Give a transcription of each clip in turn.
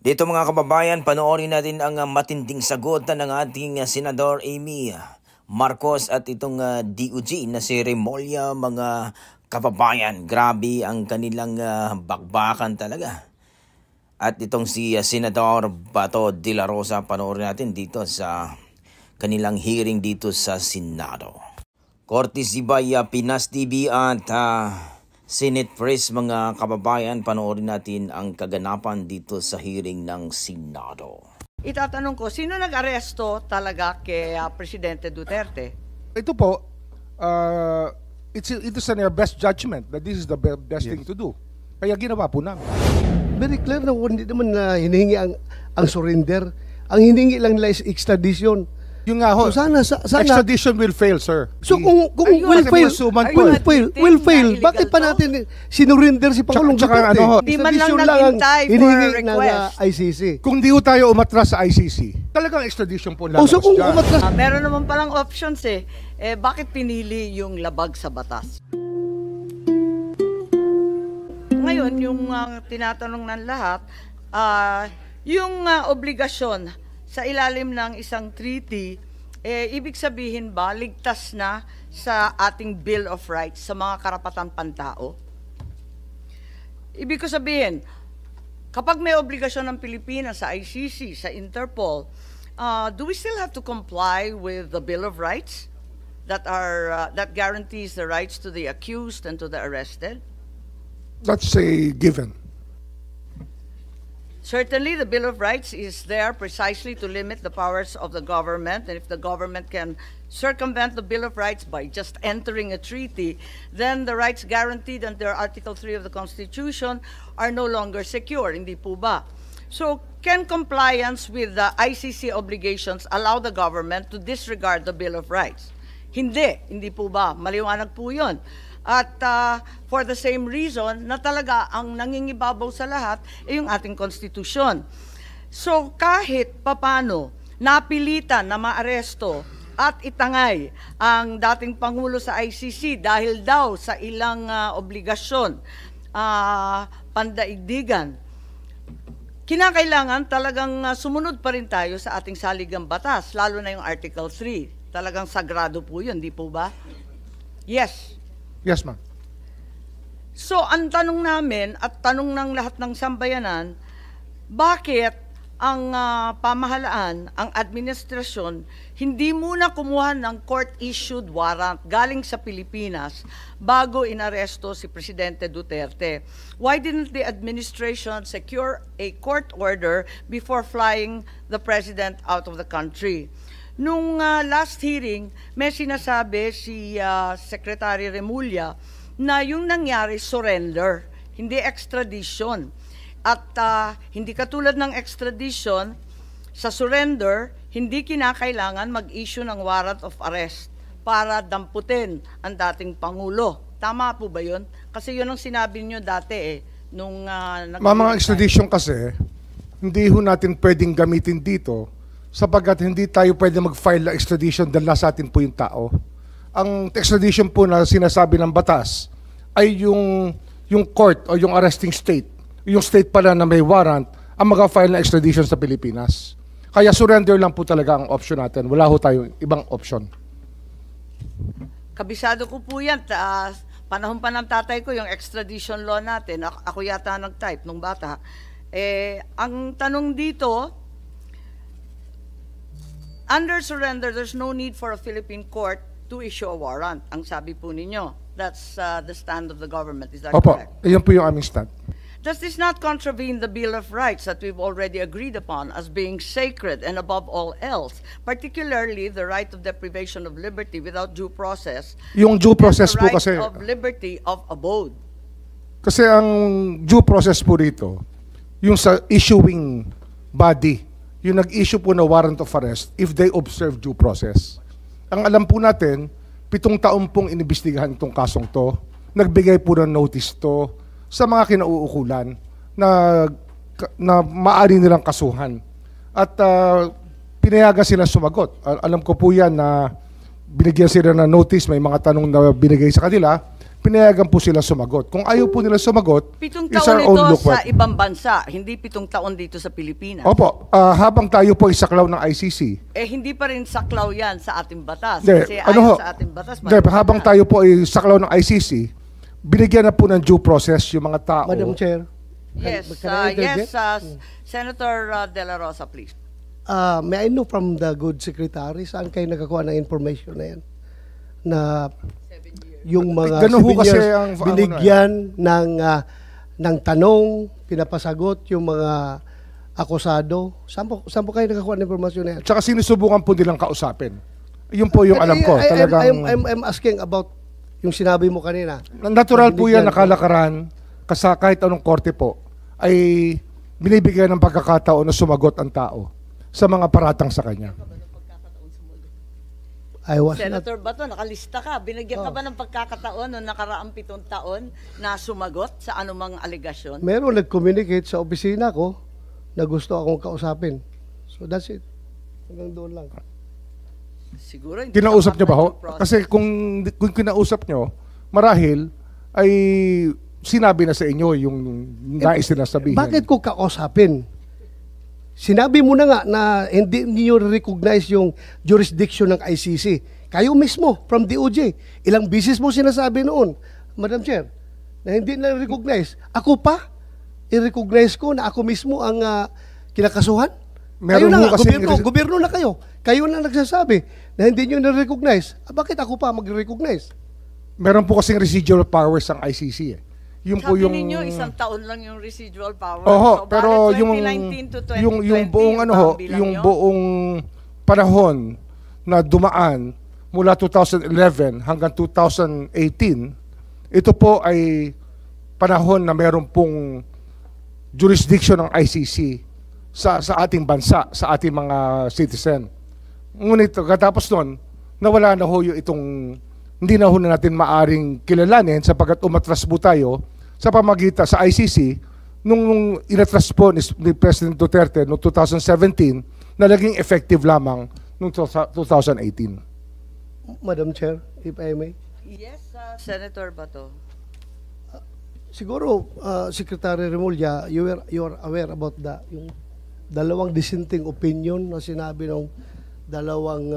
Dito mga kababayan, panoorin natin ang matinding sagot ng ating Senador Amy Marcos at itong DOJ na si Remulla. Mga kababayan, grabe ang kanilang bakbakan talaga. At itong si Senador Bato de la Rosa, panoorin natin dito sa kanilang hearing dito sa Senado. Courtesy by Pinas TV at Senate Press. Mga kababayan, panoorin natin ang kaganapan dito sa hearing ng Senado. Itatanong ko, sino nag-aresto talaga kay Presidente Duterte? Ito po, it is in our best judgment that this is the best thing to do. Kaya ginawa po namin. Very clear na hindi naman na hinihingi ang surrender. Ang hinihingi lang nila is extradition. Yung nga ho, so sana extradition will fail, sir. So kung will fail, bakit pa natin sinurinder si Pangulong Duterte? Di man lang naghintay for a request. ICC. Kung di ho tayo umatras sa ICC, talagang extradition po lalabas so kung umatras. Meron naman palang options bakit pinili yung labag sa batas? Ngayon, yung tinatanong ng lahat, yung obligasyon sa ilalim ng isang treaty, ibig sabihin ba, ligtas na sa ating Bill of Rights, sa mga karapatan pantao? Ibig ko sabihin, kapag may obligasyon ng Pilipinas sa ICC, sa Interpol, do we still have to comply with the Bill of Rights that guarantees the rights to the accused and to the arrested? That's a given. Certainly, the Bill of Rights is there precisely to limit the powers of the government, and if the government can circumvent the Bill of Rights by just entering a treaty, then the rights guaranteed under Article 3 of the Constitution are no longer secure, hindi po ba? So, can compliance with the ICC obligations allow the government to disregard the Bill of Rights? Hindi po ba? Maliwanag po yun. At for the same reason na talaga ang nangingibabaw sa lahat ay yung ating konstitusyon. So kahit papano napilitan na maaresto at itangay ang dating Pangulo sa ICC dahil daw sa ilang obligasyon, pandaigdigan, kinakailangan talagang sumunod pa rin tayo sa ating saligang batas, lalo na yung Article 3. Talagang sagrado po yun, di po ba? Yes. Yes, ma'am. So, ang tanong namin at tanong ng lahat ng sambayanan, bakit ang pamahalaan, ang administrasyon, hindi muna kumuha ng court-issued warrant galing sa Pilipinas bago inaresto si Presidente Duterte? Why didn't the administration secure a court order before flying the President out of the country? Nung last hearing, may sinasabi si Secretary Remulla na yung nangyari surrender, hindi extradition. At hindi katulad ng extradition, sa surrender, hindi kinakailangan mag-issue ng warrant of arrest para damputin ang dating Pangulo. Tama po ba yun? Kasi yun ang sinabi nyo dati nung mga extradition kasi, hindi ho natin pwedeng gamitin dito sapagkat hindi tayo pwede mag-file na extradition dahil nasa atin po yung tao. Ang extradition po na sinasabi ng batas ay yung court o yung arresting state, yung state pala na may warrant, ang mag-file na extradition sa Pilipinas. Kaya surrender lang po talaga ang option natin. Wala ho tayong ibang option. Kabisado ko po yan. Panahon pa ng tatay ko yung extradition law natin. Ako yata nag-type nung bata. Ang tanong dito, under surrender, there's no need for a Philippine court to issue a warrant. Ang sabi po ninyo, that's the stand of the government. Is that correct? Opo, yan po yung aming stand. Does this not contravene the Bill of Rights that we've already agreed upon as being sacred and above all else, particularly the right of deprivation of liberty without due process? Yung due process po kasi, the right of liberty of abode. Kasi ang due process po dito, yung sa issuing body, yung nag-issue po na warrant of arrest if they observe due process. Ang alam po natin, 7 taon pong inimbestigahan itong kasong to, nagbigay po ng notice to sa mga kinauukulan na maaari nilang kasuhan. At pinayagan sila sumagot. Alam ko po yan na binigyan sila ng notice, may mga tanong na binigay sa kanila, pinayagan po sila sumagot. Kung ayaw po nila sumagot, 7 is taon our own ito look. sa ibang bansa, hindi 7 taon dito sa Pilipinas. Opo, habang tayo po isaklaw ng ICC, Hindi pa rin saklaw yan sa ating batas. Hindi, Kasi ano ho? ayon sa ating batas, Hindi, habang tayo po ay saklaw ng ICC, binigyan na po ng due process yung mga tao. Madam Chair. Yes, Can I interject? Senator De La Rosa, please. May I know from the good secretary, saan kayo nakakuha ng information na yan? Na yung mga Ganun ho kasi souvenirs ang binigyan ng tanong, pinapasagot yung mga akusado. Saan po kayo nakakuha ng informasyon na yan? Tsaka sinusubukan po nilang kausapin. Yun po yung alam ko. Talagang, I'm asking about yung sinabi mo kanina. natural po yan, Binigyan. nakalakaran, kasi kahit anong korte po, ay binibigyan ng pagkakataon na sumagot ang tao sa mga paratang sa kanya. I was not. Senator Bato, nakalista ka. Binigyan ka ba ng pagkakataon noong nakaraang 7 taon na sumagot sa anumang alegasyon? Meron nag-communicate sa opisina ko na gusto akong kausapin. So that's it. Hanggang doon lang. Siguro hindi Kinausap niyo ba ho? sapat na due process. Kasi kung kinausap niyo, marahil ay sinabi na sa inyo yung nais na sabihin. Bakit ko kausapin? Sinabi mo na nga na hindi niyo recognize yung jurisdiction ng ICC. Kayo mismo, from DOJ. Ilang bisis mo sinasabi noon, Madam Chair, na hindi na recognize. Ako pa, i-recognize ko na ako mismo ang kinakasuhan? Kayo Meron na ho nga, kasing gobyerno na kayo. Kayo na nagsasabi na hindi nyo na-recognize. Bakit ako pa mag-recognize? Meron po kasing residual powers ang ICC eh. Yung po Sabi yung ninyo, 1 taon lang yung residual power. Oho, So, pero bakit yung 2019 to 2020, yung buong ano ho, bilang yung yun? buong panahon na dumaan mula 2011 hanggang 2018, ito po ay panahon na meron pong jurisdiction ng ICC sa ating bansa, sa ating mga citizen. Ngunit katapos nun, nawala na ho yung itong, hindi na ho na natin maaring kilalanin sapagkat umatras po tayo sa pamagitan sa ICC nung inatras po ni President Duterte noong 2017 na naging effective lamang noong 2018. Madam Chair, if I may. Yes, Senator Bato. Siguro, Secretary Remulla, you are aware about yung dalawang dissenting opinion na sinabi ng dalawang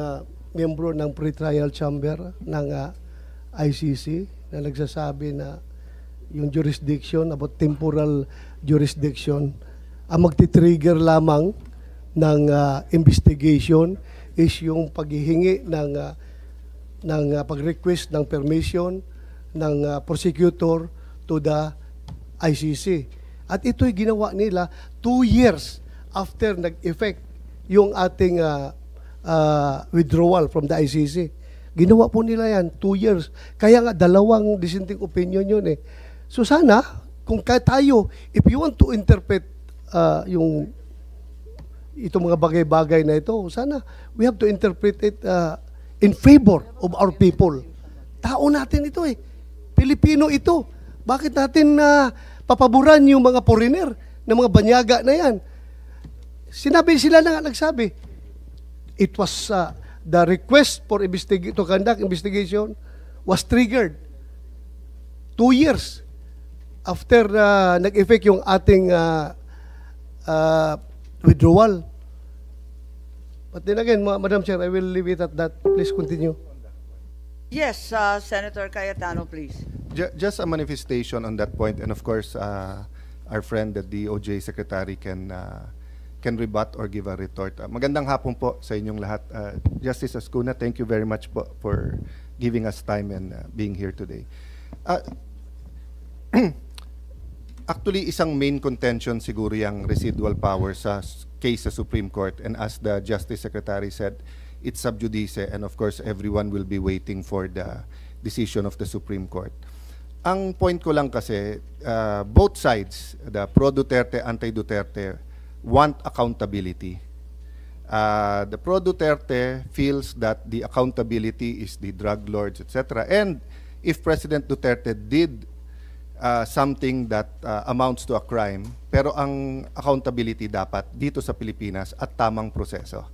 miyembro ng pre-trial chamber ng ICC na nagsasabi na yung jurisdiction, about temporal jurisdiction, ang magti-trigger lamang ng investigation is yung paghihingi ng pag-request ng permission ng prosecutor to the ICC. At ito'y ginawa nila 2 years after nag-effect yung ating withdrawal from the ICC. Ginawa po nila yan 2 years. Kaya nga dalawang dissenting opinion yun eh. So sana, kung tayo, if you want to interpret itong mga bagay-bagay na ito, sana we have to interpret it in favor of our people. Tao natin ito eh. Pilipino ito. Bakit natin papaboran yung mga foreigner na mga banyaga na yan? Sila na nga nagsabi. It was the request for to conduct investigation was triggered 2 years after nag-effect yung ating withdrawal. But then again, Madam Chair, I will leave it at that. Please continue. Yes, Senator Cayetano, please. Just a manifestation on that point, and of course, our friend, the DOJ Secretary, can rebut or give a retort. Magandang hapon po sa inyong lahat. Justice Ascuna, thank you very much po for giving us time and being here today. Actually, isang main contention siguro yung residual power sa case sa Supreme Court, and as the Justice Secretary said, it's sub judice, and of course, everyone will be waiting for the decision of the Supreme Court. Ang point ko lang kasi, both sides, the pro-Duterte, anti-Duterte, want accountability. The pro-Duterte feels that the accountability is the drug lords, etc. And if President Duterte did something that amounts to a crime, pero ang accountability dapat dito sa Pilipinas at tamang proseso.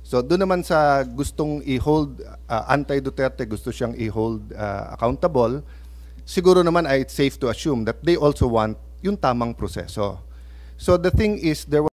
So doon naman sa gustong i-hold, anti-Duterte, gusto siyang i-hold accountable, siguro naman ay it's safe to assume that they also want yung tamang proseso. So the thing is, there